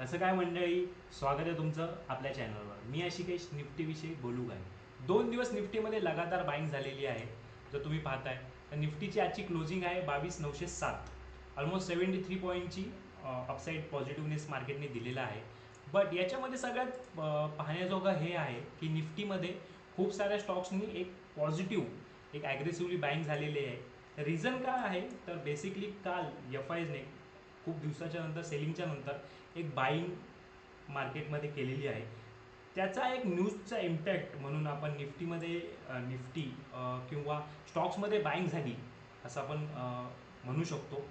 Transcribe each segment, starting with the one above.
तसं काय मंडळी, स्वागत आहे तुमचं आपल्या चॅनलवर. मी अशिकेश निफ्टीविषयी बोलू काय. 2 दिवस निफ्टीमध्ये लगातार बाईंग झालेली आहे. जर तुम्ही पाहताय तर निफ्टीची आजची क्लोजिंग आहे 22,907. ऑलमोस्ट 73 पॉईंटची अपसाईड पॉझिटिव्हनेस मार्केटने दिलेला आहे. बट याच्यामध्ये सगळ्यात पाहण्याजोगं हे आहे की निफ्टीमध्ये खूप साऱ्या स्टॉक्सनी एक पॉझिटिव्ह एक ॲग्रेसिव्हली बाईंग झालेली आहे. रिझन काय आहे तर बेसिकली काल एफ आयजने खूप दिवसाच्या नंतर सेलिंगच्या नंतर एक बाईंग मार्केटमध्ये केलेली आहे. त्याचा एक न्यूजचा इम्पॅक्ट म्हणून आपण निफ्टीमध्ये निफ्टी किंवा स्टॉक्समध्ये बाईंग झाली असं आपण म्हणू शकतो.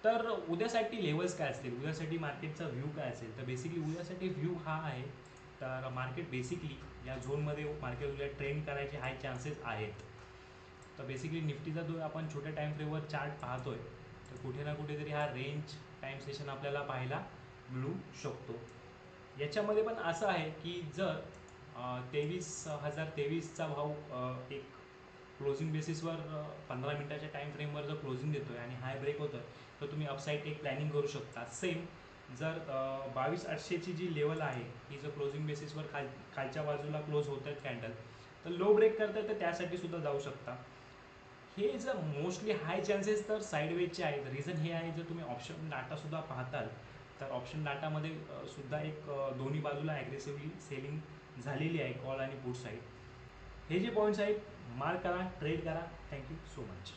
तर उद्यासाठी लेवल्स काय असतील, उद्यासाठी मार्केटचा व्ह्यू काय असेल, तर बेसिकली उद्यासाठी व्ह्यू हा आहे तर मार्केट बेसिकली या झोनमध्ये मार्केट उद्या ट्रेंड करायचे हाय चान्सेस आहेत. तर बेसिकली निफ्टीचा जो आपण छोट्या टाईम फ्रेमवर चार्ट पाहतोय तर कुठे ना कुठेतरी हा रेंज टाईम सेशन आपल्याला पाहायला मिळू शकतो. याच्यामध्ये पण असं आहे की जर 23,023चा भाव एक क्लोजिंग बेसिसवर 15 मिनिटाच्या टाईम फ्रेमवर जर क्लोजिंग देतो आहे आणि हाय ब्रेक होतं तर तुम्ही अपसाईड एक प्लॅनिंग करू शकता. सेम जर 22,800ची जी लेवल आहे ही जर क्लोजिंग बेसिसवर खालच्या बाजूला क्लोज होत आहेत कॅन्डल तर लो ब्रेक करताय तर त्यासाठी सुद्धा जाऊ शकता. हे जर मोस्टली हाय चान्सेस तर साईडवेजचे आहेत. रिझन हे आहे जर तुम्ही ऑप्शन डाटासुद्धा पाहताल तर ऑप्शन डाटामध्ये सुद्धा एक दोन्ही बाजूला ॲग्रेसिव्हली सेलिंग झालेली आहे कॉल आणि पुट साईड. हे जे पॉईंट्स आहेत मार्क करा, ट्रेड करा. Thank you so much.